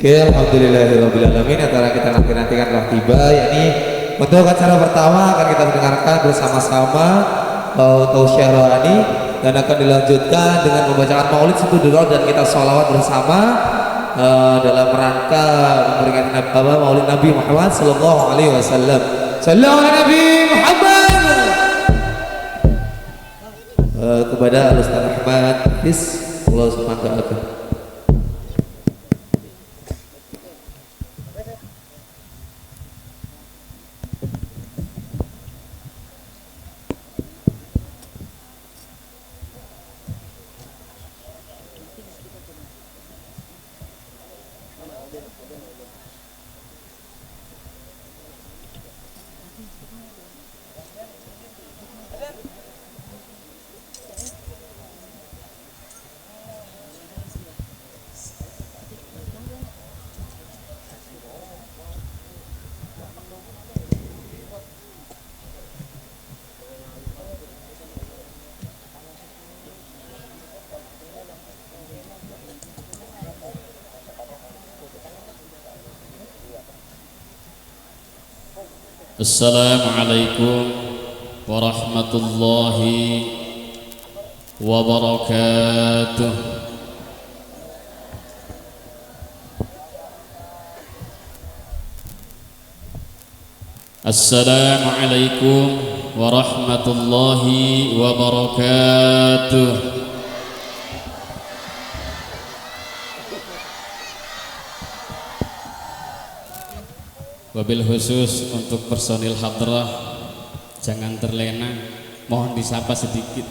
Oke, alhamdulillahirobbilalamin. Acara kita nantikan telah tiba. Yakni untuk acara pertama akan kita mendengarkan bersama-sama tausiah rohani dan akan dilanjutkan dengan membacakan maulid situdurul dan kita sholawat bersama dalam rangka memberikan maulid Nabi Muhammad Sallallahu Alaihi Wasallam. Sallallahu Alaihi Nabi Muhammad. Kepada Ustaz Ahmad Hafiz, Allah Subhanahu wa Ta'ala. Assalamualaikum warahmatullahi wabarakatuh. Assalamualaikum warahmatullahi wabarakatuh. Wabil khusus untuk personil hadrah, jangan terlena, mohon disapa sedikit.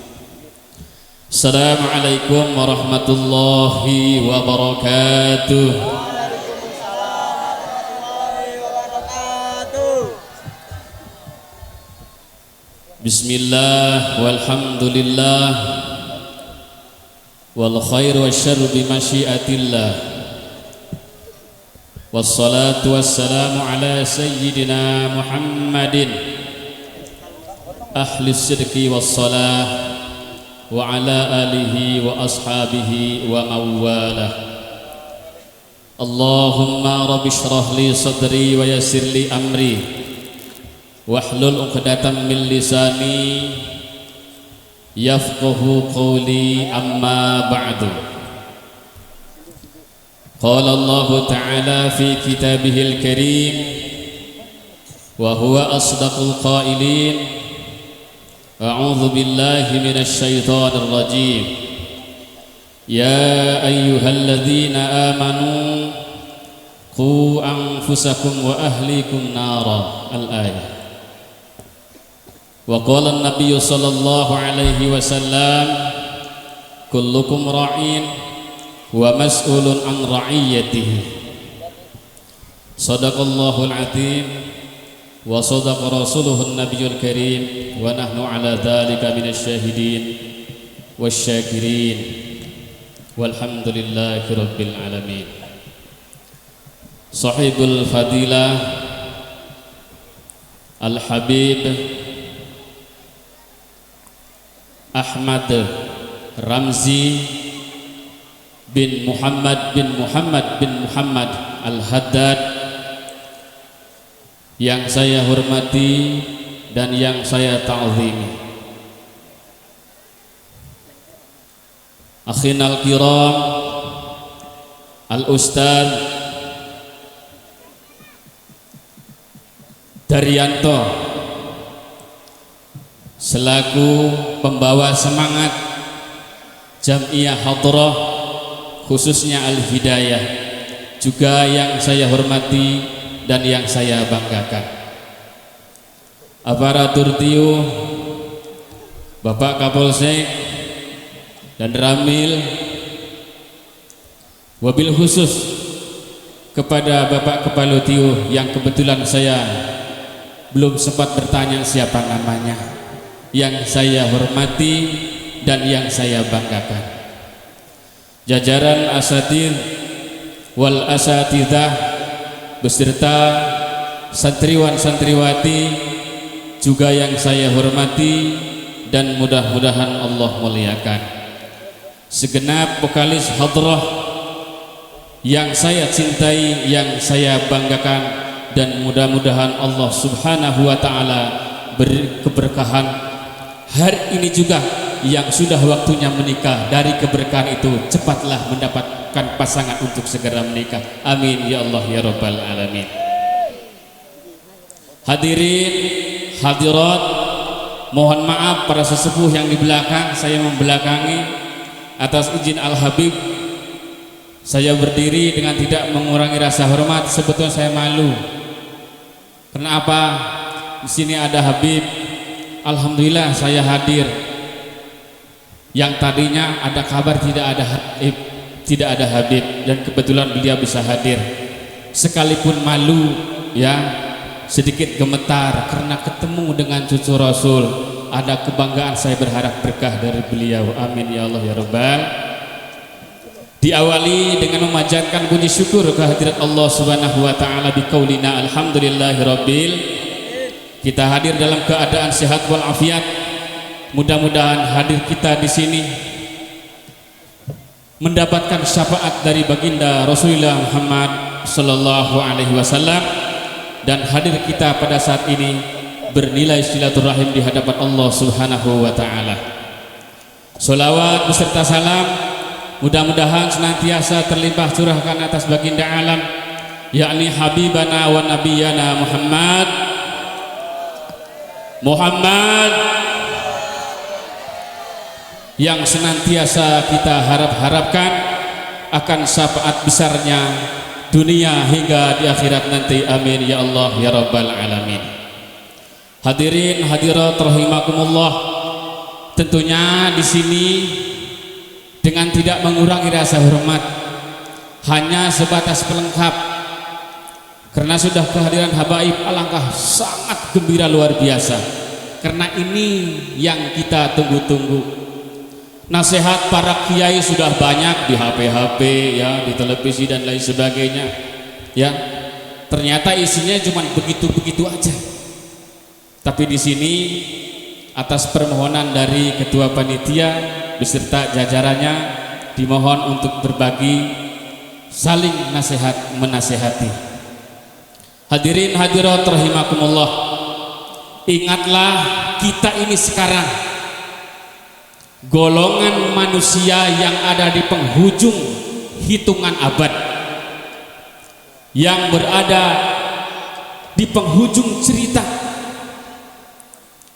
Assalamualaikum warahmatullahi wabarakatuh. Bismillah walhamdulillah wal khairu wasyarru bimasyiatillah. Wassalatu wassalamu ala sayyidina Muhammadin ahli sidqi wassalah wa ala alihi wa ashabihi wa mawalah. Allahumma rabbi shrah li sadri wa yassir li amri wahlul 'uqdatam min lisani yafqahu qawli, amma ba'du. قال الله تعالى في كتابه الكريم وهو أصدق القائلين أعوذ بالله من الشيطان الرجيم يا أيها الذين آمنوا قوا أنفسكم وأهليكم نارا الآية. وقال النبي صلى الله عليه وسلم كلكم راع ومسؤول عن رعيته. صدق الله العظيم وصدق رسوله النبي الكريم ونحن على ذلك من الشاهدين والشاكرين والحمد لله رب العالمين. صاحب الفضيلة الحبيب Ahmad Ramzi bin Muhammad Al-Haddad yang saya hormati dan yang saya ta'zimi, akhinal kiram Al-Ustaz Daryanto selaku pembawa semangat Jam'iyah Hadrah khususnya Al-Hidayah, juga yang saya hormati dan yang saya banggakan, aparatur TIU, Bapak Kapolsek dan Ramil, wabil khusus kepada Bapak Kepala TIU yang kebetulan saya belum sempat bertanya siapa namanya, yang saya hormati dan yang saya banggakan, jajaran asatidz wal asatidzah beserta santriwan santriwati juga yang saya hormati dan mudah-mudahan Allah muliakan, segenap vokalis hadrah yang saya cintai, yang saya banggakan, dan mudah-mudahan Allah Subhanahu wa taala beri keberkahan hari ini juga yang sudah waktunya menikah, dari keberkahan itu cepatlah mendapatkan pasangan untuk segera menikah. Amin ya Allah ya Rabbal Alamin. Hadirin hadirat, mohon maaf para sesepuh yang di belakang, saya membelakangi. Atas izin Al-Habib saya berdiri dengan tidak mengurangi rasa hormat. Sebetulnya saya malu. Kenapa? Di sini ada Habib. Alhamdulillah saya hadir. Yang tadinya ada kabar tidak ada Habib, dan kebetulan beliau bisa hadir. Sekalipun malu ya, sedikit gemetar karena ketemu dengan cucu Rasul. Ada kebanggaan, saya berharap berkah dari beliau. Amin ya Allah ya Rabbal. Diawali dengan memanjatkan puji syukur kehadirat Allah Subhanahu wa taala biqaulina alhamdulillahirabbil. Kita hadir dalam keadaan sehat walafiat. Mudah-mudahan hadir kita di sini mendapatkan syafaat dari baginda Rasulullah Muhammad sallallahu alaihi wasallam, dan hadir kita pada saat ini bernilai silaturahim di hadapan Allah Subhanahu wa taala. Sholawat beserta salam mudah-mudahan senantiasa terlimpah curahkan atas baginda alam, yakni habibana wa nabiyana Muhammad yang senantiasa kita harapkan akan syafaat besarnya dunia hingga di akhirat nanti. Amin ya Allah ya Rabbal Alamin. Hadirin hadirat rahimakumullah, tentunya di sini dengan tidak mengurangi rasa hormat, hanya sebatas pelengkap, karena sudah kehadiran habaib alangkah sangat gembira luar biasa, karena ini yang kita tunggu-tunggu. Nasihat para kiai sudah banyak di HP ya, di televisi dan lain sebagainya ya, ternyata isinya cuma begitu-begitu aja. Tapi di sini atas permohonan dari ketua panitia beserta jajarannya dimohon untuk berbagi, saling nasihat menasehati. Hadirin hadirat rahimakumullah, ingatlah kita ini sekarang golongan manusia yang ada di penghujung hitungan abad. yang berada di penghujung cerita.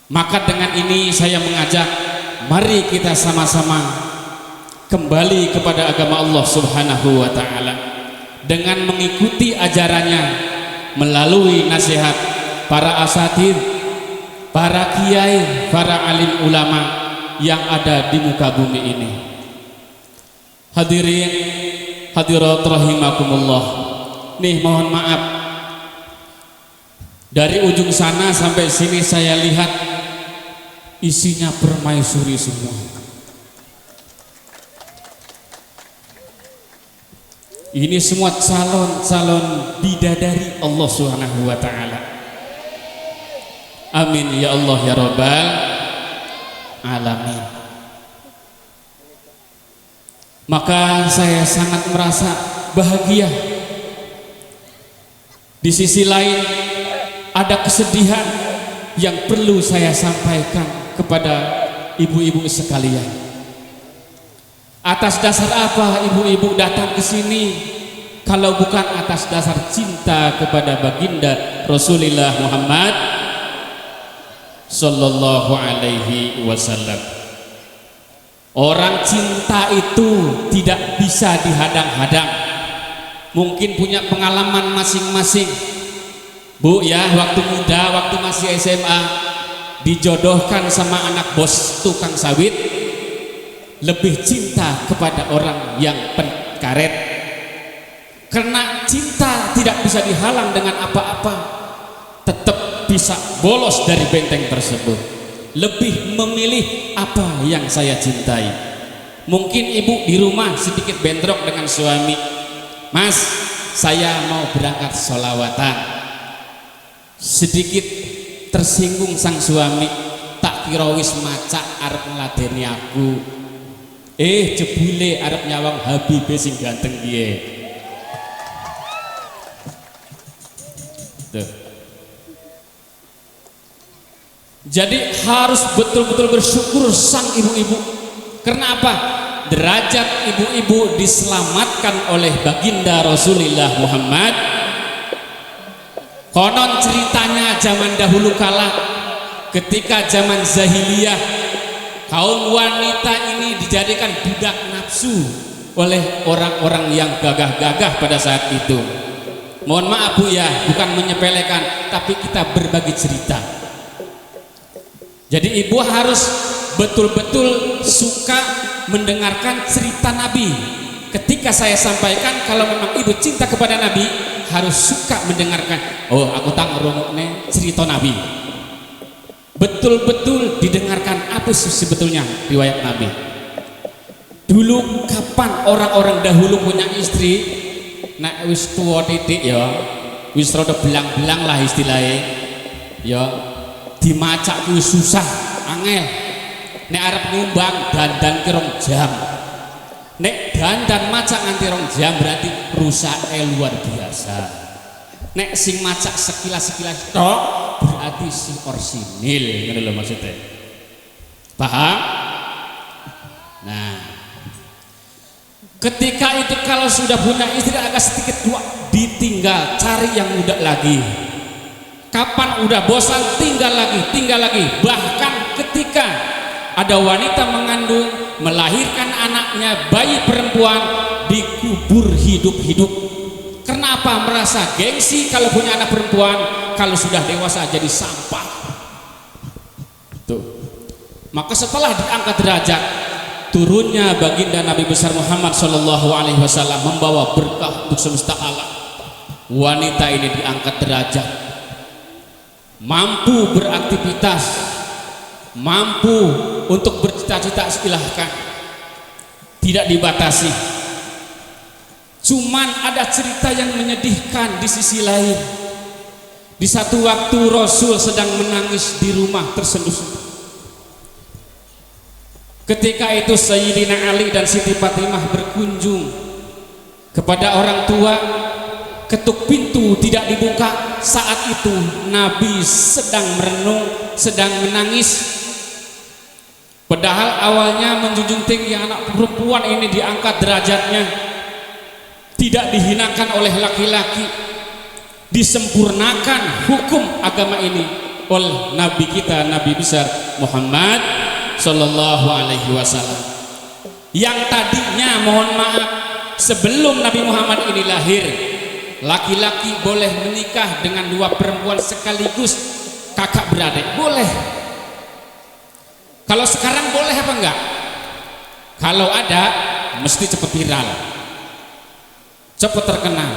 Maka dengan ini saya mengajak, mari kita sama-sama kembali kepada agama Allah Subhanahu wa taala dengan mengikuti ajarannya melalui nasihat para asatidz, para kiai, para alim ulama yang ada di muka bumi ini. Hadirin hadirat rahimakumullah. Nih mohon maaf, dari ujung sana sampai sini saya lihat isinya permaisuri semua. Ini semua calon-calon bidadari Allah Subhanahu wa taala. Amin ya Allah ya Rabbal alamin. Maka saya sangat merasa bahagia. Di sisi lain ada kesedihan yang perlu saya sampaikan kepada ibu-ibu sekalian. Atas dasar apa ibu-ibu datang ke sini kalau bukan atas dasar cinta kepada baginda Rasulullah Muhammad sallallahu alaihi wasallam. Orang cinta itu tidak bisa dihadang-hadang. Mungkin punya pengalaman masing-masing. Bu ya, waktu muda, waktu masih SMA dijodohkan sama anak bos tukang sawit, lebih cinta kepada orang yang penkaret. Karena cinta tidak bisa dihalang dengan apa-apa, tetap bisa bolos dari benteng tersebut. Lebih memilih apa yang saya cintai. Mungkin ibu di rumah sedikit bentrok dengan suami. Mas, saya mau berangkat sholawatan. Sedikit tersinggung sang suami, tak kira wis macak arep ngladeni aku. Jebule arep nyawang Habibe sing ganteng piye. Tuh. Jadi harus betul-betul bersyukur sang ibu-ibu. Karena apa? Derajat ibu-ibu diselamatkan oleh baginda Rasulullah Muhammad. Konon ceritanya zaman dahulu kala, ketika zaman jahiliyah, kaum wanita ini dijadikan budak nafsu oleh orang-orang yang gagah-gagah pada saat itu. Mohon maaf Bu ya, bukan menyepelekan, tapi kita berbagi cerita. Jadi ibu harus betul-betul suka mendengarkan cerita Nabi. Ketika saya sampaikan kalau memang ibu cinta kepada Nabi, harus suka mendengarkan. Oh, aku tak ngerungokne cerita Nabi. Betul-betul didengarkan apa sih sebetulnya riwayat Nabi. Dulu kapan orang-orang dahulu punya istri, nak wis tua titik ya, wis rada belang-belang lah istilahnya, ya dimacak kuwi susah, angel. Nek arep nyumbang dandan kirong jam. Nek dandan macak nganti rong jam berarti rusake luar biasa. Nek sing macak sekilas-sekilas tok berarti si orsinil, ngono lho maksudnya. Paham? Nah, ketika itu kalau sudah punya istri agak sedikit tua, ditinggal, cari yang muda lagi. Kapan udah bosan, tinggal lagi. Bahkan ketika ada wanita mengandung, melahirkan anaknya, bayi perempuan, dikubur hidup-hidup. Kenapa? Merasa gengsi kalau punya anak perempuan, kalau sudah dewasa jadi sampah. Tuh. Maka setelah diangkat derajat, turunnya baginda Nabi besar Muhammad Shallallahu Alaihi Wasallam membawa berkah untuk semesta alam. Wanita ini diangkat derajat, mampu beraktivitas, mampu untuk bercita-cita, silahkan, tidak dibatasi. Cuman ada cerita yang menyedihkan di sisi lain. Di satu waktu Rasul sedang menangis di rumah tersenduh-senduh. Ketika itu Sayyidina Ali dan Siti Fatimah berkunjung kepada orang tua. Ketuk pintu tidak dibuka. Saat itu Nabi sedang merenung, sedang menangis. Padahal awalnya menjunjung tinggi anak perempuan ini, diangkat derajatnya, tidak dihinakan oleh laki-laki. disempurnakan hukum agama ini oleh Nabi kita, Nabi besar Muhammad Sallallahu Alaihi Wasallam. Yang tadinya, mohon maaf, sebelum Nabi Muhammad ini lahir, laki-laki boleh menikah dengan dua perempuan sekaligus, kakak beradik, boleh. Kalau sekarang boleh apa enggak? Kalau ada, mesti cepat viral, cepat terkenal.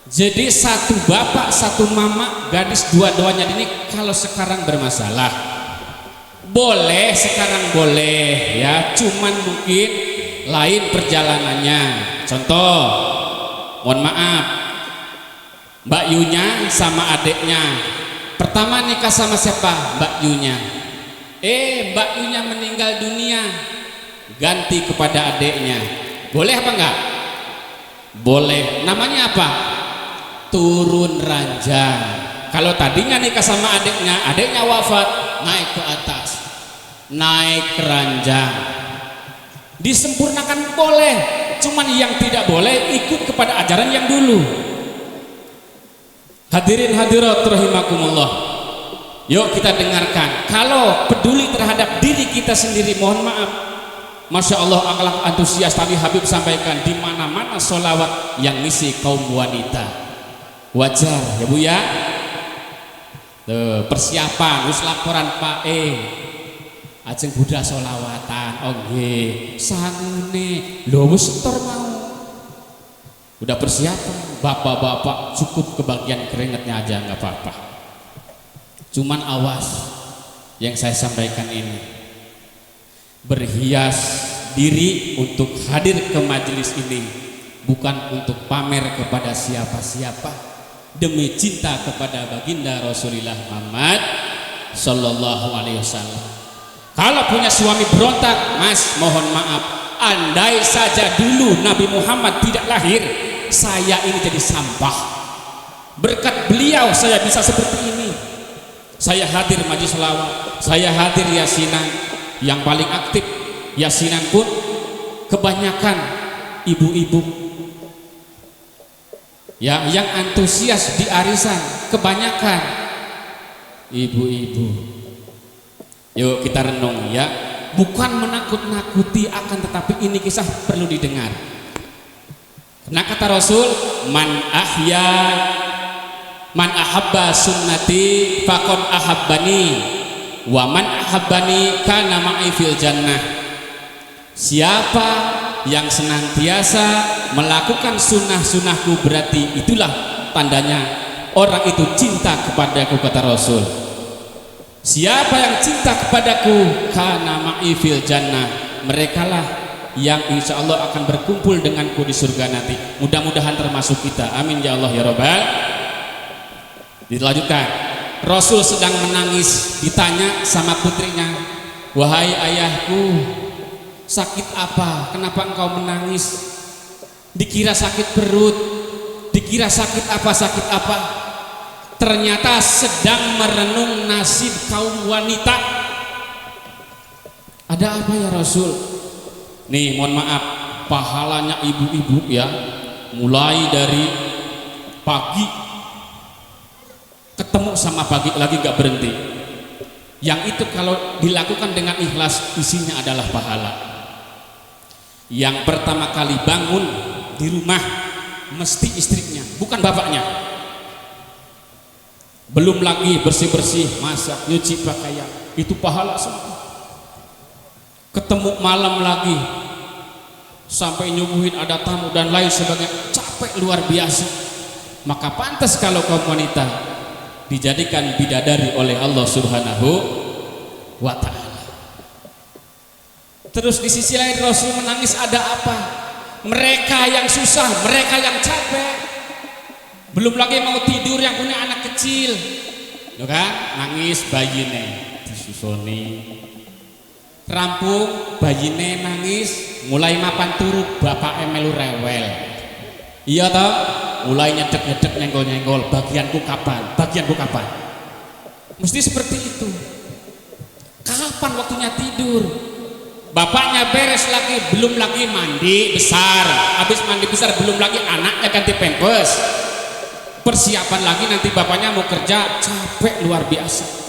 Jadi satu bapak, satu mama, gadis dua-duanya ini kalau sekarang bermasalah, boleh sekarang boleh ya, cuman mungkin lain perjalanannya. Contoh, mohon maaf, Mbak Yunya sama adiknya pertama nikah sama siapa? Mbak Yunya. Mbak Yunya meninggal dunia, ganti kepada adiknya. Boleh apa enggak? Boleh. Namanya apa? Turun ranjang. Kalau tadinya nikah sama adiknya, adiknya wafat, naik ke atas, naik ranjang. Disempurnakan boleh, cuman yang tidak boleh ikut kepada ajaran yang dulu. Hadirin hadirat rahimakumullah, yuk kita dengarkan. Kalau peduli terhadap diri kita sendiri, mohon maaf, Masya Allah, akhlak antusias tadi Habib sampaikan, di mana-mana sholawat yang ngisi kaum wanita. Wajar ya Bu ya. Tuh, persiapan wis laporan Pak ajeng budal sholawatan. Oh nggih, sangune lho wis setor mau. Udah persiapan, bapak-bapak cukup kebagian keringetnya aja nggak apa-apa. Cuman awas, yang saya sampaikan ini, berhias diri untuk hadir ke majelis ini bukan untuk pamer kepada siapa-siapa, demi cinta kepada baginda Rasulullah Muhammad Sallallahu Alaihi Wasallam. Kalau punya suami berontak, Mas, mohon maaf, andai saja dulu Nabi Muhammad tidak lahir, saya ini jadi sampah. Berkat beliau saya bisa seperti ini. Saya hadir majelis selawat, saya hadir yasinan. Yang paling aktif yasinan pun kebanyakan ibu-ibu ya, yang antusias di arisan kebanyakan ibu-ibu. Yuk kita renung ya, bukan menakut-nakuti, akan tetapi ini kisah perlu didengar. Nah kata Rasul, man ahabba sunnati faqad ahabbani wa man ahabbani kana ma'i fil jannah. Siapa yang senantiasa melakukan sunnah-sunnahku, berarti itulah tandanya orang itu cinta kepadaku, kata Rasul. Siapa yang cinta kepadaku, kana ma'i fil jannah, merekalah yang insya Allah akan berkumpul denganku di surga nanti. Mudah-mudahan termasuk kita, amin ya Allah ya Rabbal. Dilanjutkan, Rasul sedang menangis, ditanya sama putrinya, wahai ayahku, sakit apa? Kenapa engkau menangis? Dikira sakit perut, dikira sakit apa, sakit apa? Ternyata sedang merenung nasib kaum wanita. Ada apa ya Rasul? Nih mohon maaf, pahalanya ibu-ibu ya, mulai dari pagi ketemu sama pagi lagi gak berhenti. Yang itu kalau dilakukan dengan ikhlas, isinya adalah pahala. Yang pertama kali bangun di rumah mesti istrinya, bukan bapaknya. Belum lagi bersih-bersih, masak, nyuci pakaian, itu pahala semua. Ketemu malam lagi sampai nyuguhin ada tamu dan lain sebagainya, capek luar biasa. Maka pantas kalau kaum wanita dijadikan bidadari oleh Allah Subhanahu wa ta'ala. Terus di sisi lain Rasul menangis, ada apa? Mereka yang susah, mereka yang capek, belum lagi mau tidur yang punya anak kecil, ya kan? Nangis bayine disusoni, rampung bayine nangis, mulai mapan turu bapak melu rewel, iya toh, mulai nyedek-nyedek, nyenggol-nyenggol, bagianku kapan, bagianku kapan, mesti seperti itu. Kapan waktunya tidur? Bapaknya beres lagi, belum lagi mandi besar, habis mandi besar belum lagi anaknya ganti pampers, persiapan lagi, nanti bapaknya mau kerja capek luar biasa.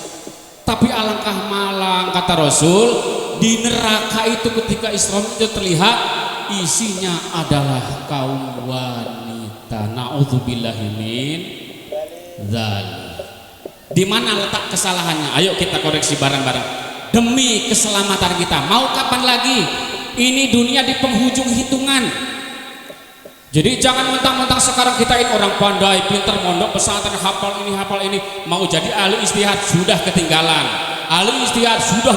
Tapi alangkah malang kata Rasul, di neraka itu ketika Isra itu terlihat isinya adalah kaum wanita. Na'udzubillahi min dzalik. Di mana letak kesalahannya? Ayo kita koreksi bareng-bareng. Demi keselamatan kita. Mau kapan lagi? Ini dunia di penghujung hitungan. Jadi jangan mentang-mentang sekarang kita ini orang pandai, pintar, mondok pesantren, hafal ini, mau jadi ahli ijtihad sudah ketinggalan. Ahli ijtihad sudah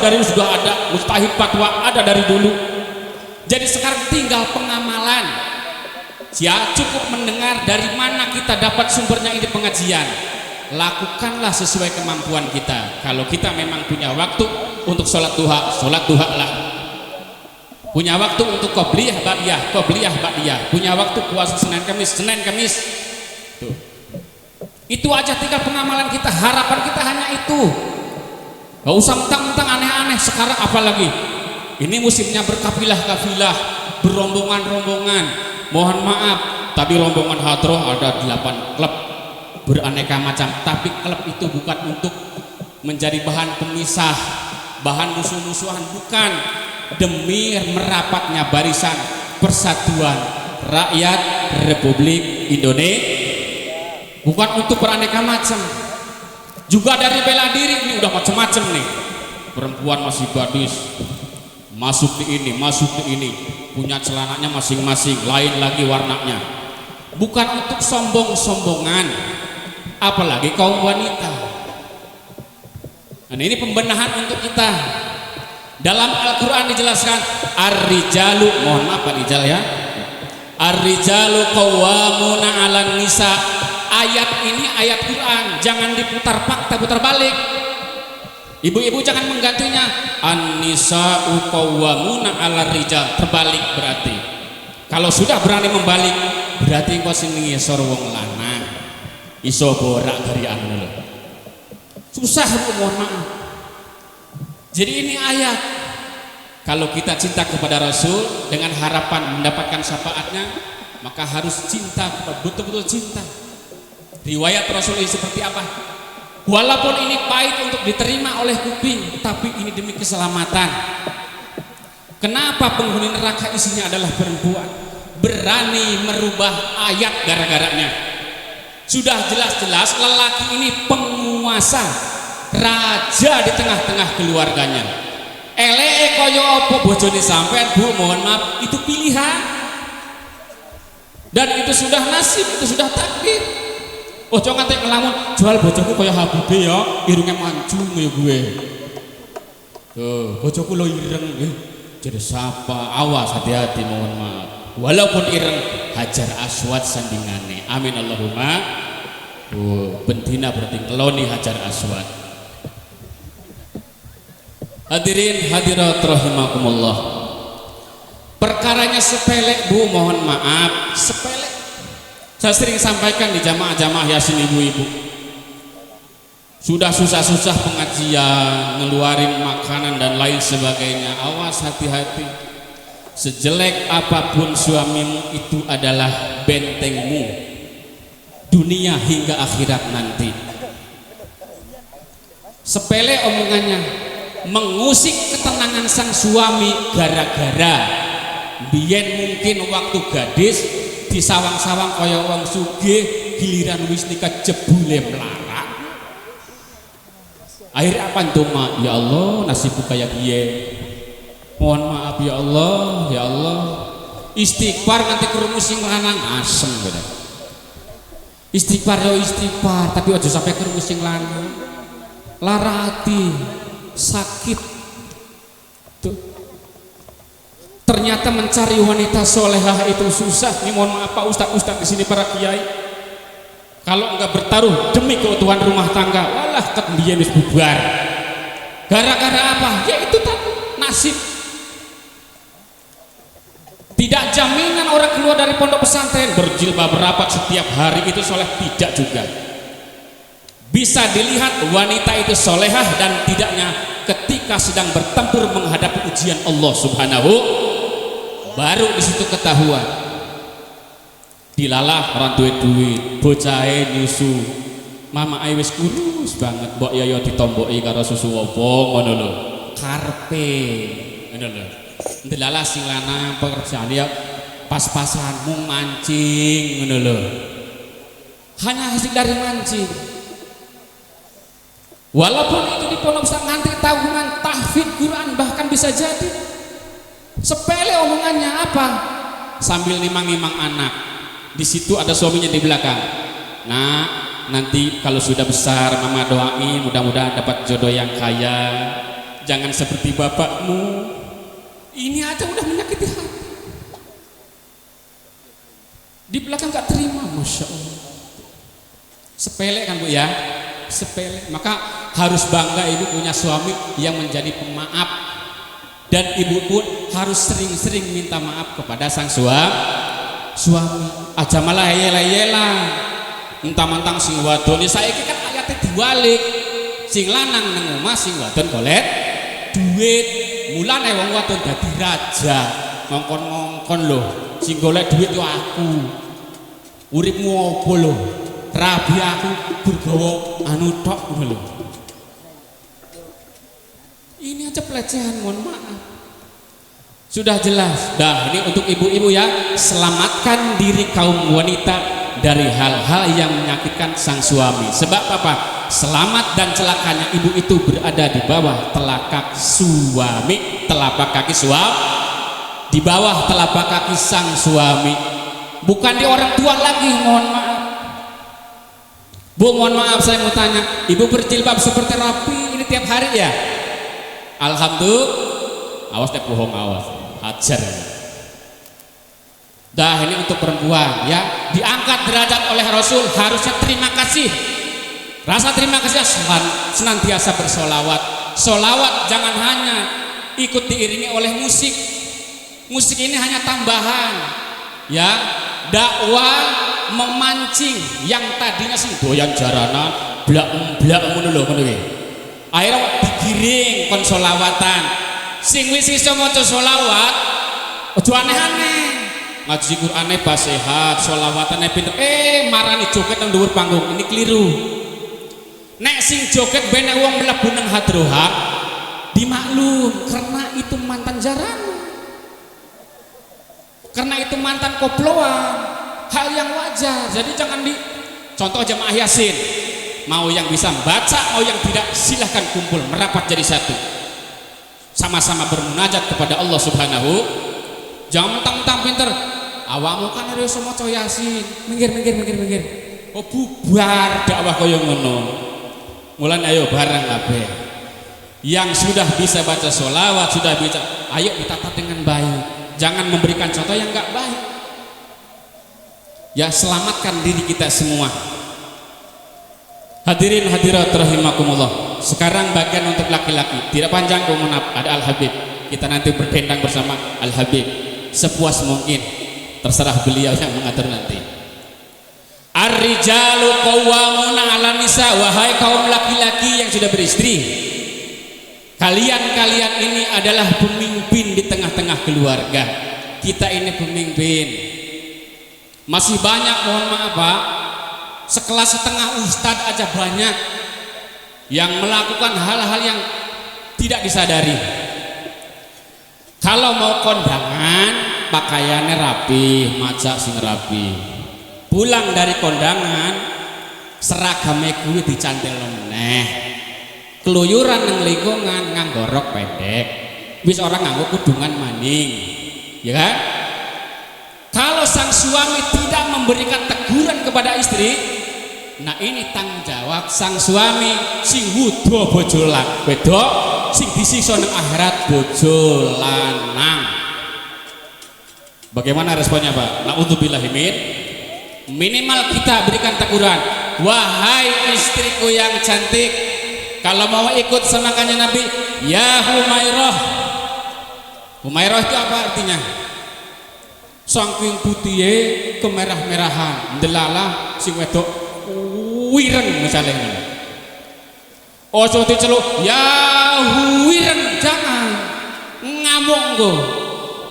ada, mustahid fatwa ada dari dulu. Jadi sekarang tinggal pengamalan. Ya, cukup mendengar dari mana kita dapat sumbernya ini pengajian. Lakukanlah sesuai kemampuan kita. Kalau kita memang punya waktu untuk sholat duha lah. Punya waktu untuk qobliyah ba'diyah. Punya waktu puasa Senin Kamis. Tuh. Itu aja tinggal pengamalan kita. Harapan kita hanya itu. Gak usah mentang-mentang aneh-aneh. Sekarang apalagi? Ini musimnya berkafilah-kafilah, berombongan-rombongan. Mohon maaf, tadi rombongan hadroh ada 8 klub beraneka macam. Tapi klub itu bukan untuk menjadi bahan pemisah, bahan musuh-musuhan, bukan. Demi merapatnya barisan persatuan rakyat Republik Indonesia, bukan untuk beraneka macam. Juga dari bela diri ini udah macam-macam nih. Perempuan masih gadis, masuk di ini, punya celananya masing-masing, lain lagi warnanya. Bukan untuk sombong-sombongan, apalagi kaum wanita. Nah, ini pembenahan untuk kita. Dalam Al-Quran dijelaskan ar-rijalu, mohon maaf Pak Rijal ya, ar-rijalu qawwamuna 'alan nisa. Ayat ini ayat Quran, jangan diputar fakta, putar balik. Ibu-ibu jangan menggantinya an-nisa'u qawwamuna 'alar rijal, terbalik berarti. Kalau sudah berani membalik berarti engkau sing ngisor wong lanang iso borak dari anu. Susah Bu, mohon maaf. Jadi ini ayat, kalau kita cinta kepada Rasul dengan harapan mendapatkan syafaatnya, maka harus cinta, betul-betul cinta. Riwayat Rasul ini seperti apa? Walaupun ini pahit untuk diterima oleh kuping, tapi ini demi keselamatan. Kenapa penghuni neraka isinya adalah perempuan? Berani merubah ayat gara-garanya. Sudah jelas-jelas lelaki ini penguasa, raja di tengah-tengah keluarganya. Elee koyo opo bojone sampean Bu, mohon maaf, itu pilihan. Dan itu sudah nasib, itu sudah takdir. Ojo nganti ngelamun jual bojoku koyo Habibe ya, irunge mancung ya gue. Tuh, bojoku lo ireng, jadi sapa, awas hati-hati, mohon maaf. Walaupun ireng, Hajar Aswad sandingane. Amin Allahumma. Bentina berarti ngeloni Hajar Aswad. Hadirin hadirat rahimakumullah. Perkaranya sepele Bu, mohon maaf, sepele. Saya sering sampaikan di jamaah-jamaah Yasin ibu-ibu. Sudah susah-susah pengajian, ngeluarin makanan dan lain sebagainya. Awas hati-hati. Sejelek apapun suamimu itu adalah bentengmu dunia hingga akhirat nanti. Sepele omongannya, mengusik ketenangan sang suami gara-gara biyen mungkin waktu gadis di sawang-sawang kaya wong sugih, giliran wis nikah jebule melarat. Akhirnya apa ntoma? Ya Allah, nasibku kayak piye? Mohon maaf ya Allah, ya Allah. Istighfar nganti krungu sing lanang asem bener. Istighfar yo istighfar, tapi aja sampai krungu sing lanang. Lara hati, sakit. Tuh. Ternyata mencari wanita solehah itu susah. Ini mohon maaf Pak Ustadz di sini para kiai. Kalau enggak bertaruh demi keutuhan rumah tangga, walah kemudian wis bubar. Gara-gara apa? Ya itu tadi nasib. Tidak jaminan orang keluar dari pondok pesantren berjilbab rapat setiap hari itu soleh, tidak juga. Bisa dilihat wanita itu solehah dan tidaknya ketika sedang bertempur menghadapi ujian Allah Subhanahu, baru di situ ketahuan. dilalah orang duit bocahe nyusu mama ae wis kurus banget mbok yo ditomboki karo susu opo ngono lho karpe ngono lho dilalah sing lanang pekerjaan ya pas-pasanmu mancing ngono lho hanya hasil dari mancing walaupun itu di pondok pesantren tahunan tahfidz Quran bahkan bisa jadi sepele omongannya apa sambil nimang-nimang anak di situ ada suaminya di belakang nah nanti kalau sudah besar mama doain mudah-mudahan dapat jodoh yang kaya jangan seperti bapakmu ini aja udah menyakiti hati di belakang gak terima Masya Allah sepele kan Bu ya sepele maka harus bangga ibu punya suami yang menjadi pemaaf dan ibu pun harus sering-sering minta maaf kepada sang suami aja malah yela-yela mentang-mentang sing wadon saiki kan ayatnya diwalik sing lanang nang omah sing wadon golek duit mulane wong wadon dadi raja ngongkon-ngongkon lho sing golek duit yo aku uripmu opo lho rabi aku bergawa anu tok lho ini aja pelecehan mohon maaf sudah jelas dah ini untuk ibu-ibu ya selamatkan diri kaum wanita dari hal-hal yang menyakitkan sang suami sebab apa selamat dan celakanya ibu itu berada di bawah telapak suami telapak kaki suami di bawah telapak kaki sang suami bukan di orang tua lagi mohon maaf Bu mohon maaf saya mau tanya ibu berjilbab seperti rapi ini tiap hari ya alhamdulillah awas teh bohong awas hajar dah ini untuk perempuan ya diangkat derajat oleh Rasul harusnya terima kasih rasa terima kasih senantiasa bersolawat solawat jangan hanya ikut diiringi oleh musik musik ini hanya tambahan ya dakwah memancing yang tadinya sing doyan jaranan blak ngono lho ngono iki akhirnya digiring kon solawatan sing wis iso maca solawat aja aneh-aneh ngaji Qur'ane pas sehat sholawatane pinter marani joget nang dhuwur panggung ini keliru nek sing joget ben wong mlebu nang hadroha dimaklum karena itu mantan jarang karena itu mantan koploan hal yang wajar jadi jangan di contoh jamaah yasin mau yang bisa baca mau yang tidak silahkan kumpul merapat jadi satu sama-sama bermunajat kepada Allah Subhanahu jangan mentang-mentang pinter awakmu kan harus maca yasin minggir oh bubar dakwah kaya ngono mulane ayo bareng kabeh yang sudah bisa baca sholawat sudah bisa ayo ditata dengan baik jangan memberikan contoh yang enggak baik ya selamatkan diri kita semua hadirin hadirat rahimakumullah sekarang bagian untuk laki-laki tidak panjang komunap ada Al-Habib kita nanti berdendang bersama Al-Habib sepuas mungkin terserah beliau yang mengatur nanti ar-rijalu qawwamuna 'alan nisa wahai kaum laki-laki yang sudah beristri kalian ini adalah pemimpin di tengah-tengah keluarga kita ini pemimpin masih banyak mohon maaf Pak sekelas setengah ustadz aja banyak yang melakukan hal-hal yang tidak disadari kalau mau kondangan pakaiannya rapi, maca sing rapi. Pulang dari kondangan seragamnya kuwi dicantil meneh. Keluyuran nang lingkungan nganggo rok pendek. Wis orang nganggo kudungan maning. Ya kan? Kalau sang suami tidak memberikan teguran kepada istri, nah ini tanggung jawab sang suami sing wudo bojo wedok sing disiksa nang akhirat bojo lanang. Bagaimana responnya Pak? Na'udzubillahi min minimal kita berikan teguran wahai istriku yang cantik kalau mau ikut semangatnya Nabi ya Humairah itu apa artinya? Saking putihnya kemerah-merahan delalah sing wedok wireng misalnya ojo diceluk ya wireng jangan ngamuk go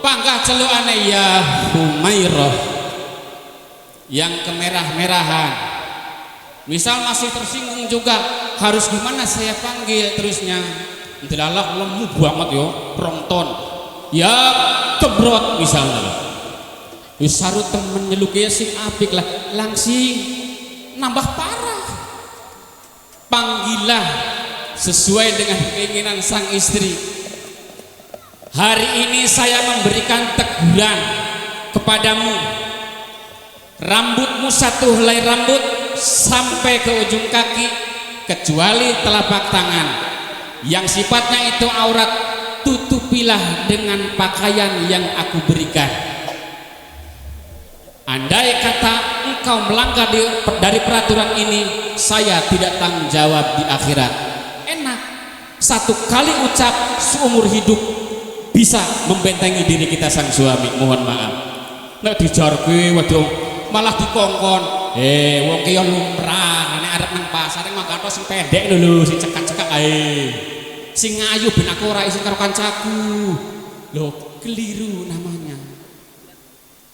panggah celukane ya Humairah yang kemerah-merahan. Misal masih tersinggung juga, harus gimana saya panggil terusnya? Delalah lemu banget yo, prongton. Ya kebrot misalnya. Wis saru temen nyeluke sing apik lah, langsing nambah parah. Panggilah sesuai dengan keinginan sang istri. Hari ini saya memberikan teguran kepadamu. Rambutmu satu helai rambut sampai ke ujung kaki kecuali telapak tangan. Yang sifatnya itu aurat, tutupilah dengan pakaian yang aku berikan. Andai kata engkau melanggar dari peraturan ini, saya tidak tanggung jawab di akhirat. Enak, satu kali ucap seumur hidup bisa membentengi diri kita sang suami. Mohon maaf, nek dijarke waduh malah dikongkon. Wong ki yo lumrah, nek arep nang pasar mangkato sing pendek lho, sing cekak-cekak ae. Sing ayu ben aku ora isin karo kancaku. Lho, keliru namanya.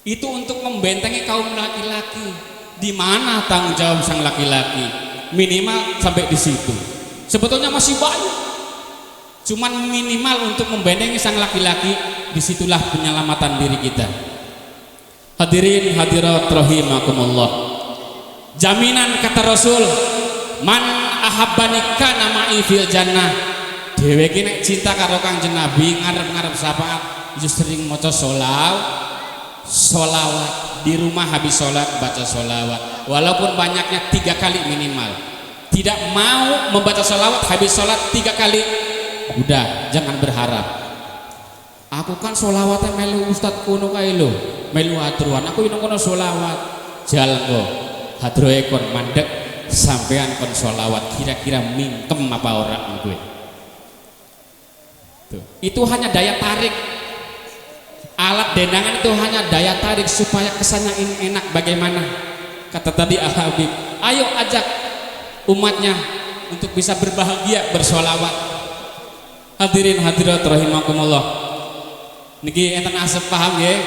Itu untuk membentengi kaum laki-laki. Di mana tanggung jawab sang laki-laki? Minimal sampai di situ. Sebetulnya masih banyak. Cuman minimal untuk membentengi sang laki-laki, disitulah penyelamatan diri kita. Hadirin hadirat rahimakumullah. Jaminan kata Rasul, man ahabbani kana ma'i fil jannah. Dheweke nek cinta karo Kanjeng Nabi, ngarep-ngarep syafaat, sering maca solawat di rumah, habis sholat baca solawat walaupun banyaknya 3 kali minimal. Tidak mau membaca solawat habis sholat 3 kali, udah jangan berharap. Aku kan solawatnya melu ustad kuno kae lho, melu hadruan aku ini kono solawat jalgo hadro ekon mandek sampean kon solawat kira-kira mingkem apa orang gue. Tuh. Itu hanya daya tarik. Alat dendangan itu hanya daya tarik supaya kesannya ini enak. Bagaimana kata tadi Al-Habib, ayo ajak umatnya untuk bisa berbahagia bersolawat. Hadirin hadirat rahimakumullah, niki enten asep paham ya.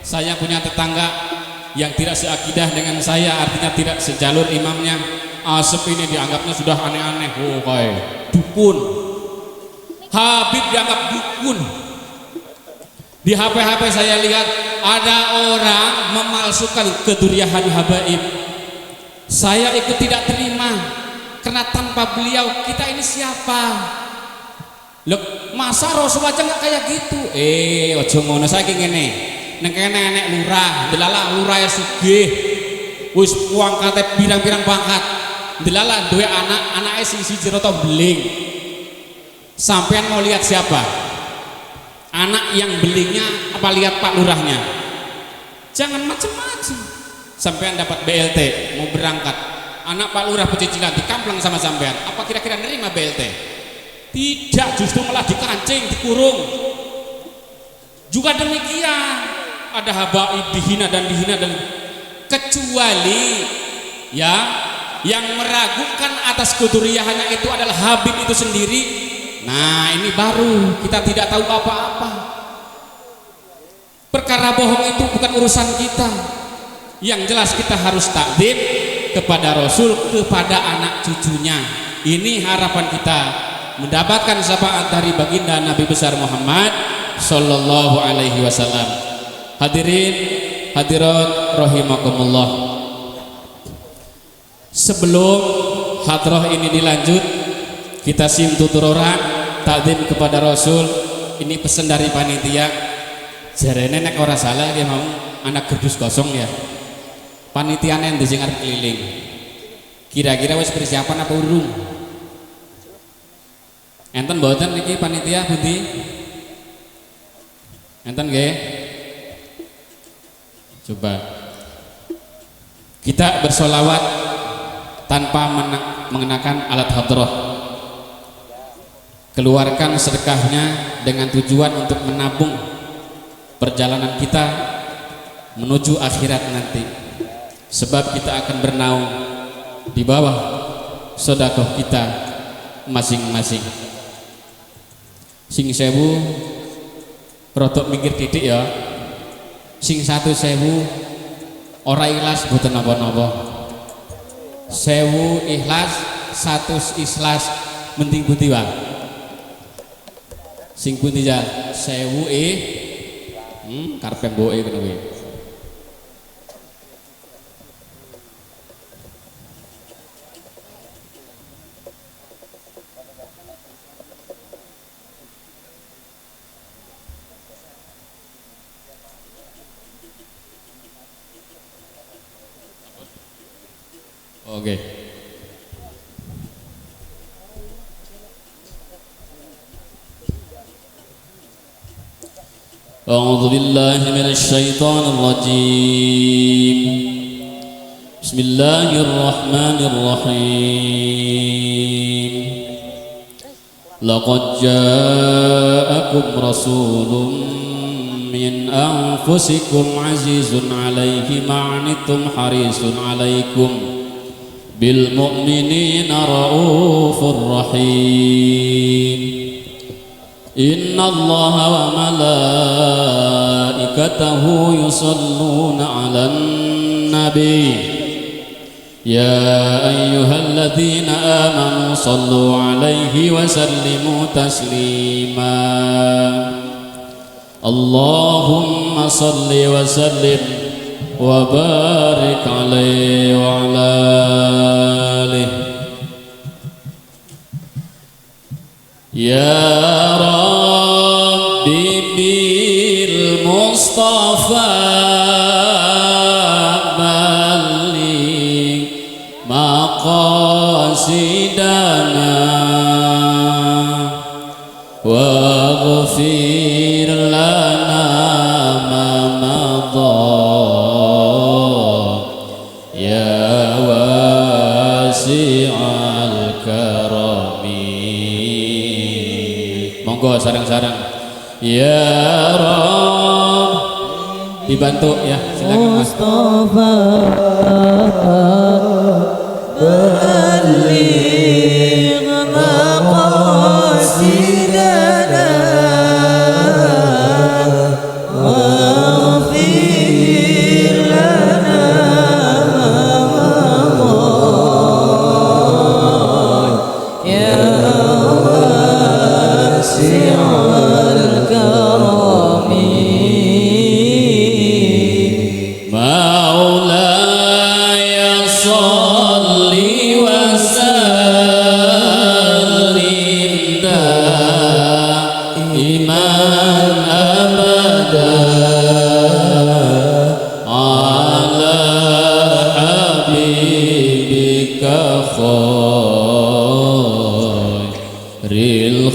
Saya punya tetangga yang tidak seakidah dengan saya, artinya tidak sejalur imamnya. Asep ini dianggapnya sudah aneh-aneh, oh kayak dukun. Habib dianggap dukun. Di HP saya lihat ada orang memalsukan keduriahan habaib. Saya ikut tidak terima karena tanpa beliau kita ini siapa? Loh, masa Rasul aja nggak kayak gitu? Ojo ngono saiki ngene. Nek kene enek lurah, delala lurah ya sugih. Wis pangkate pirang-pirang pangkat. Delala duwe anake siji rata beling. Sampean mau lihat siapa? Anak yang belinya apa lihat Pak Lurahnya? Jangan macam-macam. Sampean dapat BLT mau berangkat, anak Pak Lurah pecicilan dikamplang sama sampean, apa kira-kira nerima BLT? Tidak, justru malah dikancing, dikurung. Juga demikian, ada habaib dihina dan kecuali ya yang meragukan atas keduriahannya itu adalah Habib itu sendiri. Nah ini baru kita tidak tahu apa-apa. Perkara bohong itu bukan urusan kita. Yang jelas kita harus takdim kepada Rasul, kepada anak cucunya. Ini harapan kita, mendapatkan syafaat dari baginda Nabi besar Muhammad Sallallahu Alaihi Wasallam. Hadirin hadirat rahimakumullah, sebelum hadrah ini dilanjut, kita simtuturora takdim kepada Rasul. Ini pesan dari panitia. Jarene nek ora salah dia mau anak gerdus kosong ya. Panitia yang di arep keliling. Kira-kira wis persiapan apa urung? Enten mboten niki panitia pundi? Enten nggih? Coba kita bersolawat tanpa mengenakan alat hadrah. Keluarkan sedekahnya dengan tujuan untuk menabung perjalanan kita menuju akhirat nanti, sebab kita akan bernaung di bawah sedekah kita masing-masing. Sing 1000 rodok mikir titik ya, sing 1000 ora ikhlas boten napa-napa. 1000 ikhlas 100 ikhlas mending pundi wae. Sing pundi ya 1000 karepe mboke ngono kuwi. Oke. A'udzu billahi minasy syaithanir rajim. Bismillahirrahmanirrahim. Laqad ja'akum rasulun min anfusikum azizun 'alaihi ma 'anittum harisun 'alaikum bil mu'minina raufur rahim. Inna allaha wa malaikatahu yusalluna 'alan nabi ya ayyuhalladzina amanu sallu 'alaihi wa sallimu taslima. Allahumma salli wa sallim wa barik alaihi wa ala alihi. Ya Rabbi bil Mustafa balligh maqasidana waghfir lana ma madha ya wasi'al karami. Monggo sareng-sareng ya Rabb dibantu ya, silakan Mas. Mustafa balligh maqasidana waghfir lana ma madha ya wasi'al karami. Maulaya salli wa sallim daiman abada ala habibika khairil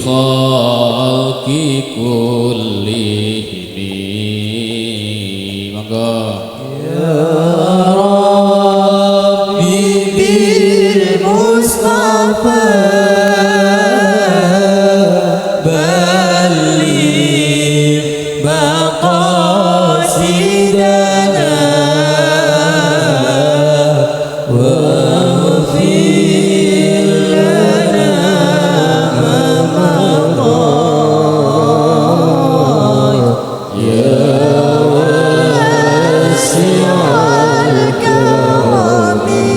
khalqi kullihim. Monggo Mustafa balligh maqasidana waghfir lana ma madha ya wasi'al karami.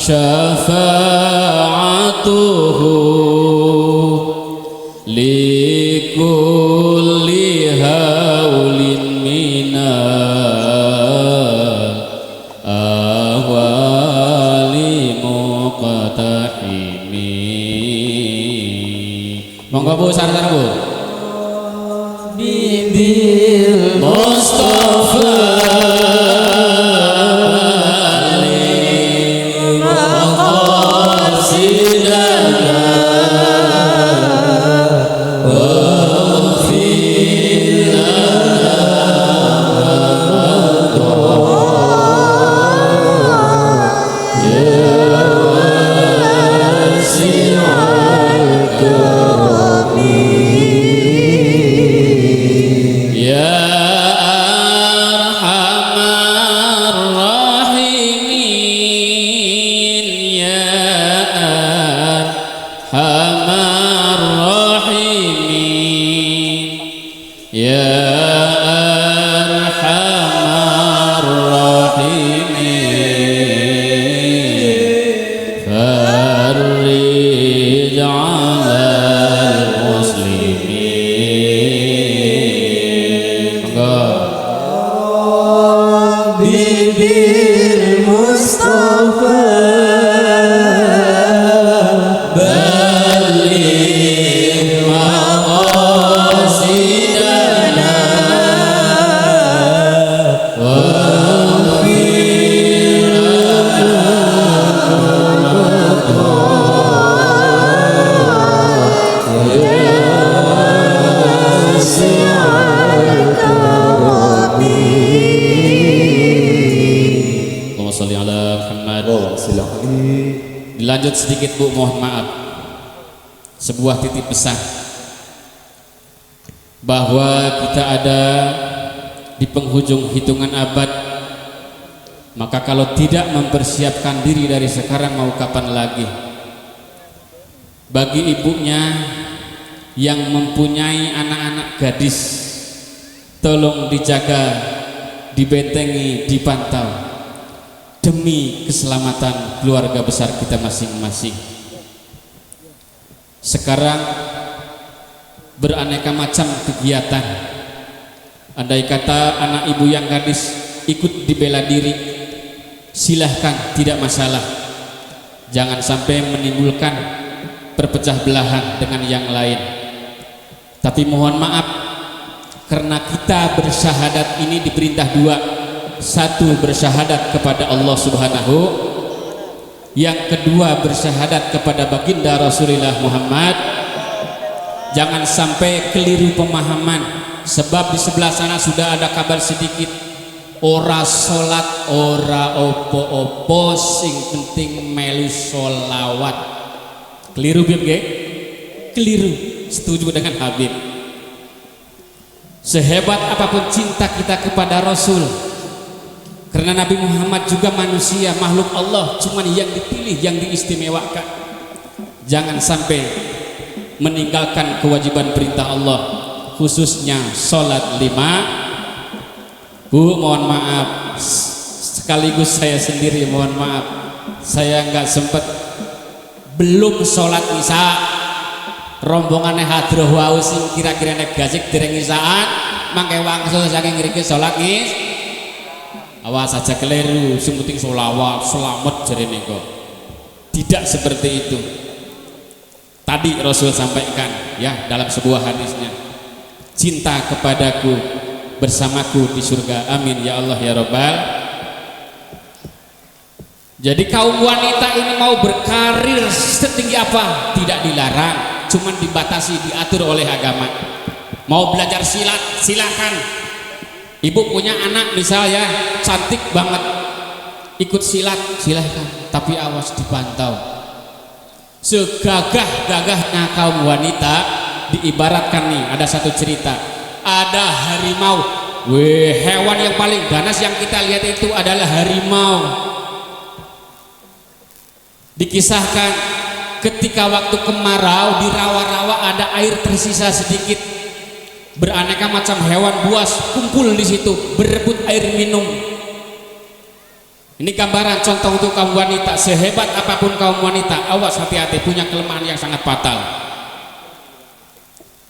Syafa'atuhu likulli haulin minal ahwali muqtahimi. Monggo Bu, sareng Bu. Bibil Mustafa ya arham Allahumma sholli ala Muhammad. Dilanjut sedikit Bu, mohon maaf. Sebuah titip pesan bahwa kita ada di penghujung hitungan abad, maka kalau tidak mempersiapkan diri dari sekarang mau kapan lagi. Bagi ibunya yang mempunyai anak-anak gadis, tolong dijaga, dibentengi, dipantau demi keselamatan keluarga besar kita masing-masing. Sekarang beraneka macam kegiatan. Andai kata anak ibu yang gadis ikut dibela diri, silahkan, tidak masalah. Jangan sampai menimbulkan perpecah belahan dengan yang lain. Tapi mohon maaf, karena kita bersyahadat ini diperintah dua. Satu, bersyahadat kepada Allah Subhanahu, yang kedua bersyahadat kepada baginda Rasulullah Muhammad. Jangan sampai keliru pemahaman, sebab di sebelah sana sudah ada kabar sedikit, ora sholat ora opo-opo, sing penting melu sholawat. Keliru Bib nggih? Keliru. Setuju dengan Habib. Sehebat apapun cinta kita kepada Rasul, karena Nabi Muhammad juga manusia, makhluk Allah, cuman yang dipilih, yang diistimewakan. Jangan sampai meninggalkan kewajiban perintah Allah, khususnya sholat 5. Bu, mohon maaf, sekaligus saya sendiri mohon maaf, saya nggak sempat, belum sholat isya. Rombongannya hadroh wau sing kira-kira nek gasik dereng isaan, mangke wangsul saking ngriki sholat isya. Awas saja keliru, sing penting sholawat, selamat jarene kok. Tidak seperti itu. Tadi Rasul sampaikan ya dalam sebuah hadisnya, cinta kepadaku bersamaku di surga, amin ya Allah ya Rabbal. Jadi kaum wanita ini mau berkarir setinggi apa tidak dilarang, cuman dibatasi, diatur oleh agama. Mau belajar silat silakan. Ibu punya anak misalnya cantik banget, ikut silat silahkan, tapi awas dipantau. Segagah-gagahnya kaum wanita diibaratkan nih, ada satu cerita, ada harimau. Hewan yang paling ganas yang kita lihat itu adalah harimau. Dikisahkan ketika waktu kemarau di rawa-rawa ada air tersisa sedikit, beraneka macam hewan buas kumpul di situ berebut air minum. Ini gambaran contoh untuk kaum wanita. Sehebat apapun kaum wanita, awas hati-hati, punya kelemahan yang sangat fatal.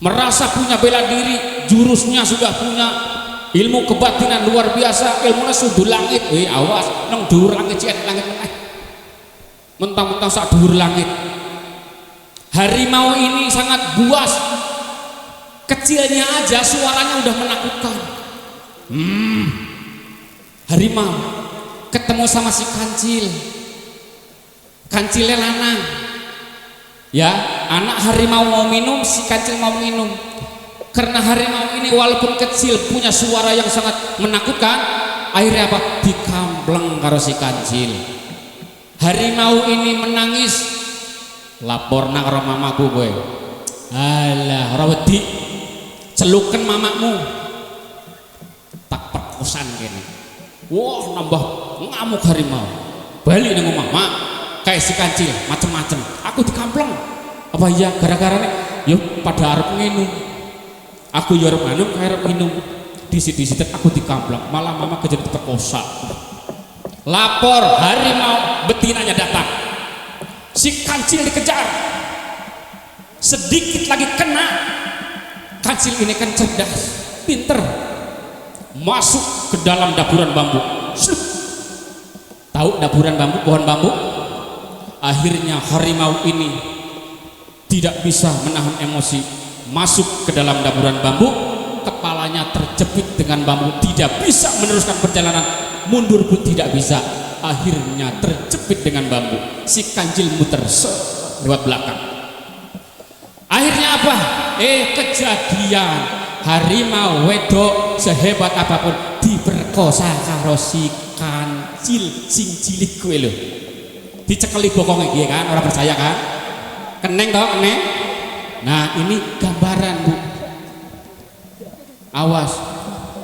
Merasa punya bela diri, jurusnya sudah punya, ilmu kebatinan luar biasa, ilmunya sudah langit. Awas, nang dhuwur langit cian langit meneh. Mentang-mentang sak dhuwur langit. Harimau ini sangat buas. Kecilnya aja suaranya udah menakutkan. Harimau ketemu sama si kancil, kancilnya lanang ya, anak harimau mau minum, si kancil mau minum. Karena harimau ini walaupun kecil punya suara yang sangat menakutkan, akhirnya apa? Dikampleng karo si kancil. Harimau ini menangis, lapor nang karo mamaku gue. Alah, ora wedi, celuken mamamu, tak perkosan kene. Wah, nambah ngamuk harimau. Bali nang omah, mak, kayak si kancil macem-macem. Aku dikampleng. Apa iya gara-gara nih? Yo pada arep minum. Aku yo arep minum, arep minum. Disit-disit aku dikampleng. Malah mama kejadian terkosa. Lapor, harimau betinanya datang. Si kancil dikejar. Sedikit lagi kena. Kancil ini kan cerdas, pinter. Masuk ke dalam dapuran bambu. Tahu daburan bambu, pohon bambu? Akhirnya harimau ini tidak bisa menahan emosi, masuk ke dalam daburan bambu, kepalanya terjepit dengan bambu, tidak bisa meneruskan perjalanan, mundur pun tidak bisa, akhirnya terjepit dengan bambu. Si kancil muter lewat belakang. Akhirnya apa? Kejadian harimau wedok sehebat apapun diperkosa karo si kancil sing cilik kuwi lho. Dicekeli bokongnya dia kan, orang percaya kan? Keneng toh, keneng. Nah, ini gambaran, Bu. Awas.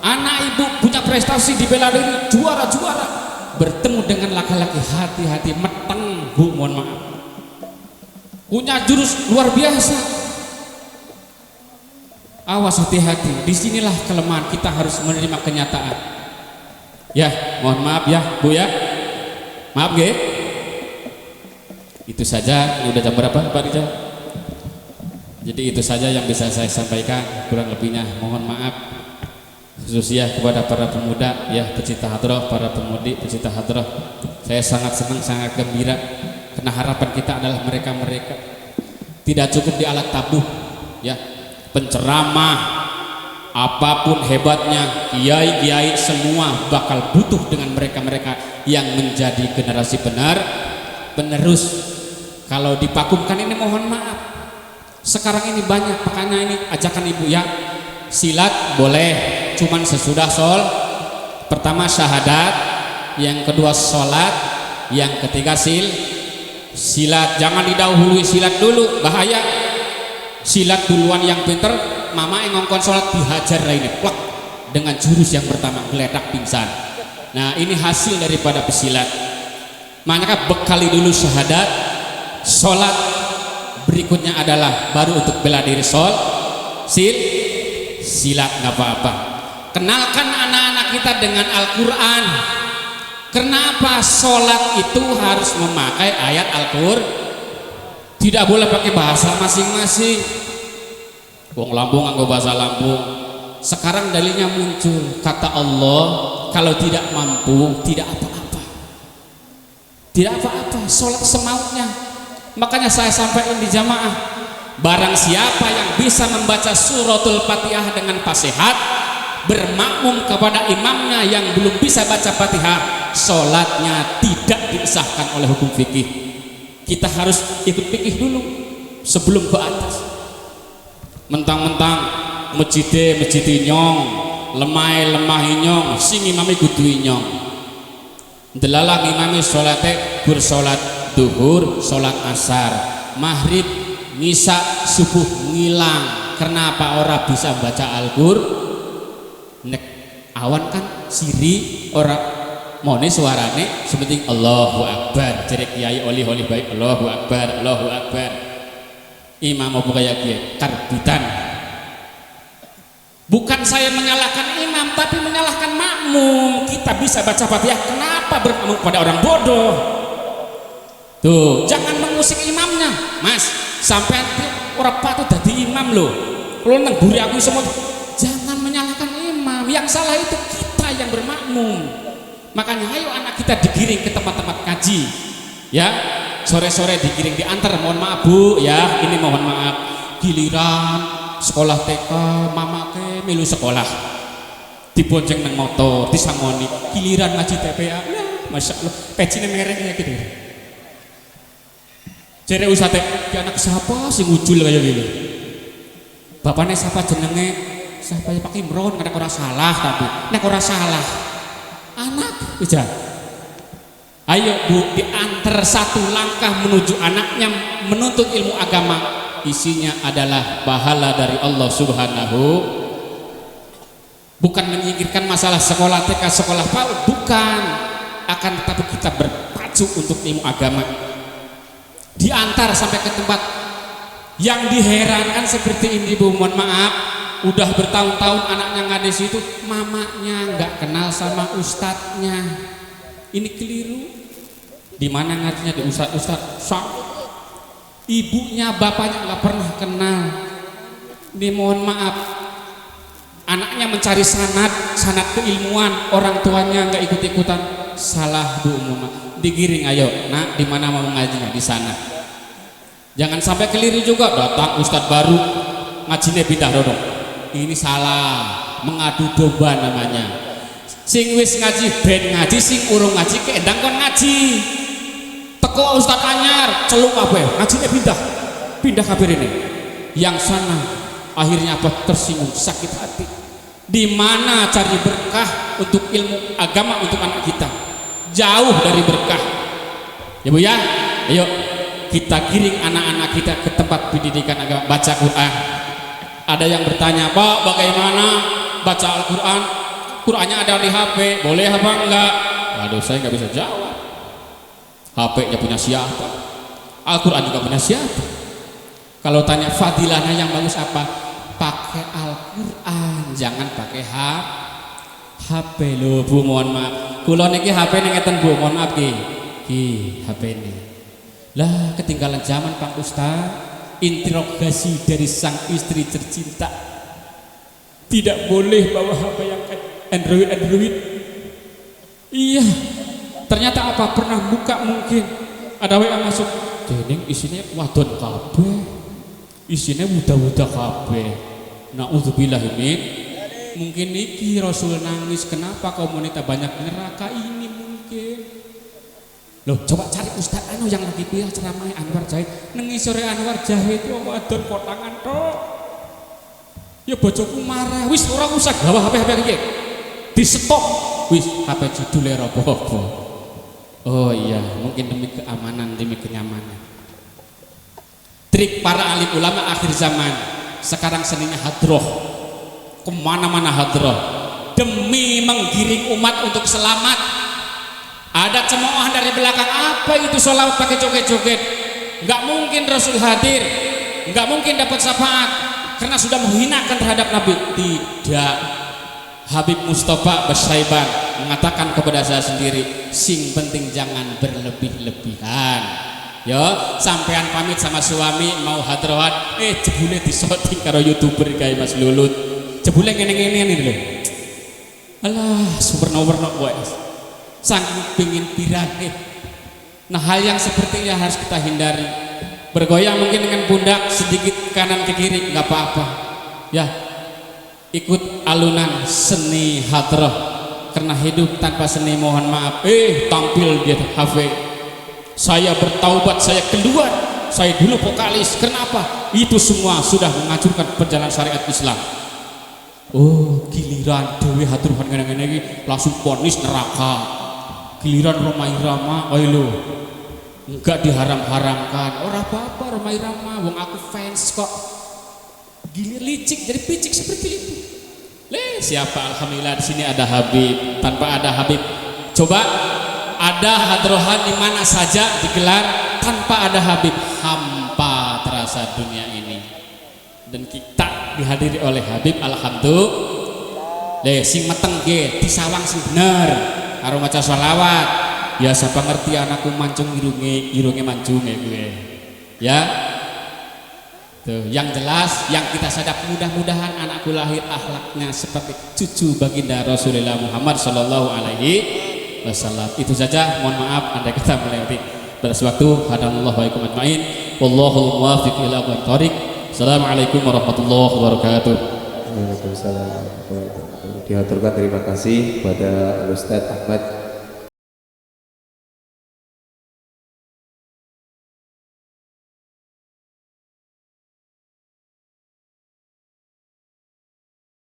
Anak ibu punya prestasi di bela diri, juara-juara. Bertemu dengan laki-laki, hati-hati, meteng, Bu, mohon maaf. Punya jurus luar biasa. Awas, hati-hati. Disinilah kelemahan, kita harus menerima kenyataan. Ya, mohon maaf ya, Bu ya. Maaf, Ge. Itu saja. Ini udah jam berapa, Pak Rijal? Jadi itu saja yang bisa saya sampaikan, kurang lebihnya mohon maaf. Khususnya kepada para pemuda ya, pecinta hadroh, para pemudi pecinta hadroh, saya sangat senang, sangat gembira karena harapan kita adalah mereka-mereka tidak cukup di alat tabuh ya, penceramah apapun hebatnya, kiai-kiai semua bakal butuh dengan mereka-mereka yang menjadi generasi penerus. Kalau dipakumkan ini mohon maaf, sekarang ini banyak, makanya ini ajakan ibu ya, silat boleh, cuman sesudah pertama syahadat, yang kedua sholat, yang ketiga silat. Jangan didahului silat dulu, bahaya. Silat duluan yang pinter, mama yang ngongkon sholat dihajar ini plak dengan jurus yang pertama, geledak pingsan. Nah, ini hasil daripada pesilat. Makanya bekali dulu syahadat, sholat, berikutnya adalah baru untuk bela diri silat, nggak apa-apa. Kenalkan anak-anak kita dengan Al-Quran. Kenapa sholat itu harus memakai ayat Al-Quran? Tidak boleh pakai bahasa masing-masing. Wong Lampung anggo bahasa Lampung. Sekarang dalilnya muncul, kata Allah, kalau tidak mampu tidak apa-apa. Tidak apa-apa, sholat semaunya. Makanya saya sampaikan di jamaah, barang siapa yang bisa membaca suratul Fatihah dengan fasihat, bermakmum kepada imamnya yang belum bisa baca Fatihah, sholatnya tidak disahkan oleh hukum fikih. Kita harus ikut fikih dulu sebelum ke atas. Mentang-mentang masjid nyong, lemah nyong, sing imami kudu nyong. Delalah imami sholatnya bersolat duhur, sholat asar, maghrib, ngisa, subuh ngilang. Kenapa orang bisa baca Al-Qur'an? Nek awan kan siri orang mone suarane sepenting Allahu Akbar. Cerek kiai oli baik Allahu Akbar, Allahu Akbar. Imam apa kayak kiai karbitan. Bukan saya menyalahkan imam, tapi menyalahkan makmum. Kita bisa baca Fatihah, kenapa bermakmum pada orang bodoh? Tuh, jangan mengusik imamnya, Mas. Sampai orang patut jadi imam loh. Kalau nang buri aku semua, jangan menyalahkan imam. Yang salah itu kita yang bermakmum. Makanya ayo anak kita digiring ke tempat-tempat kaji. Ya, sore-sore digiring diantar. Mohon maaf Bu, ya, ini mohon maaf. Giliran sekolah TK, mama ke milu sekolah. Dibonceng nang motor, disangoni. Giliran ngaji TPA, ya, masya Allah, pecine merek kayak gitu. Jere usate ki anak siapa sing ngujul kayak gini. Bapaknya siapa jenenge? Siapa ya Pak Imron, nek ora salah tapi nek ora salah. Anak bisa. Ayo Bu, diantar satu langkah menuju anaknya menuntut ilmu agama. Isinya adalah pahala dari Allah Subhanahu. Bukan menyingkirkan masalah sekolah TK, sekolah PAUD, bukan. Akan tetapi kita berpacu untuk ilmu agama. Diantar sampai ke tempat yang diherankan seperti ini Bu, mohon maaf, udah bertahun-tahun anaknya ngades itu, mamanya nggak kenal sama ustadznya. Ini keliru. Di mana ngajinya di ustadz ibunya bapaknya nggak pernah kenal. Ini mohon maaf, anaknya mencari sanad keilmuan, orang tuanya nggak ikut-ikutan. salah Bu Mama. Digiring ayo, nak di mana mau ngajinya di sana. Jangan sampai keliru juga datang ustadz baru ngajinya pindah dodong. Ini salah, mengadu domba namanya. Sing wis ngaji ben ngaji, sing urung ngaji keendang kon ngaji. Teko ustadz anyar, celuk kabeh, ngajinya pindah kabeh ini. Yang sana akhirnya apa? Tersinggung, sakit hati. Di mana cari berkah untuk ilmu agama untuk anak kita? Jauh dari berkah. Ya Bu ya, ayo kita giring anak-anak kita ke tempat pendidikan agama, baca Quran. Ada yang bertanya, Pak, bagaimana baca Al-Quran? Qurannya ada di HP, boleh apa enggak? Waduh, saya nggak bisa jawab. HP-nya punya siapa? Al-Quran juga punya siapa? Kalau tanya fadilahnya yang bagus apa? Pakai Al-Quran, jangan pakai HP lo Bu, mohon maaf. Kulo niki HP ngeten Bu, mohon maaf ki HP ini. Lah ketinggalan zaman Pak Ustaz. Interogasi dari sang istri tercinta. Tidak boleh bawa HP yang Android. Iya. Ternyata apa? Pernah buka mungkin ada WA masuk. Dening isinya wadon kabeh. Isinya buta-buta kabeh. Nauzubillah min. Mungkin niki Rasul nangis kenapa komunitas banyak neraka ini mungkin. Loh, coba cari Ustaz anu yang lagi pilih ceramah Anwar Jahid. Nengi sore Anwar Jahid yo wadon kotangan tok. Ya bojoku marah, wis ora usah gawa HP iki. Di stop. Wis HP judule apa-apa. Oh iya, mungkin demi keamanan, demi kenyamanan. Trik para alim ulama akhir zaman. Sekarang seninya hadroh. Kemana-mana hadroh. Demi menggiring umat untuk selamat. Ada cemoohan dari belakang, apa itu sholawat pakai joget-joget? Nggak mungkin Rasul hadir, nggak mungkin dapat syafaat karena sudah menghinakan terhadap Nabi. Tidak. Habib Mustafa Basaiban mengatakan kepada saya sendiri, sing penting jangan berlebih-lebihan. Yo, sampean pamit sama suami mau hadrohan, jebule disoting karo YouTuber kayak Mas Lulut. Jebule ngene-ngene ini lho. Alah, superno-werno kowe. Saking pingin birahe. Nah, hal yang seperti ini harus kita hindari. Bergoyang mungkin dengan pundak sedikit kanan ke kiri nggak apa-apa. Ya, ikut alunan seni hadroh. Karena hidup tanpa seni mohon maaf. Tampil di HP. Saya bertaubat, saya keluar. Saya dulu vokalis. Kenapa? Itu semua sudah menghancurkan perjalanan syariat Islam. Oh, giliran dewe hadrohan ngene-ngene iki langsung ponis neraka. Giliran Romai Rama, lo enggak diharam-haramkan. Orang apa-apa Romai Rama, wong aku fans kok. Gilir licik jadi picik seperti itu. Siapa? Alhamdulillah di sini ada Habib. Tanpa ada Habib, coba ada hadrohan di mana saja digelar tanpa ada Habib, hampa terasa dunia ini. Dan kita dihadiri oleh Habib, alhamdulillah. Sing meteng ge disawang sing bener. Karo maca sholawat, ya siapa ngerti anakku mancung irunge mancung ya gue. Ya, tuh yang jelas, yang kita sadap mudah-mudahan anakku lahir akhlaknya seperti cucu baginda Rasulullah Muhammad Sallallahu Alaihi Wasallam. Itu saja. Mohon maaf andai kita melewati batas waktu. Hadallahu waikum ajmain. Wallahul muwaffiq ila aqwamit thoriq. Assalamualaikum warahmatullahi wabarakatuh. Waalaikumsalam. Dihaturkan terima kasih kepada Ustadz Ahmad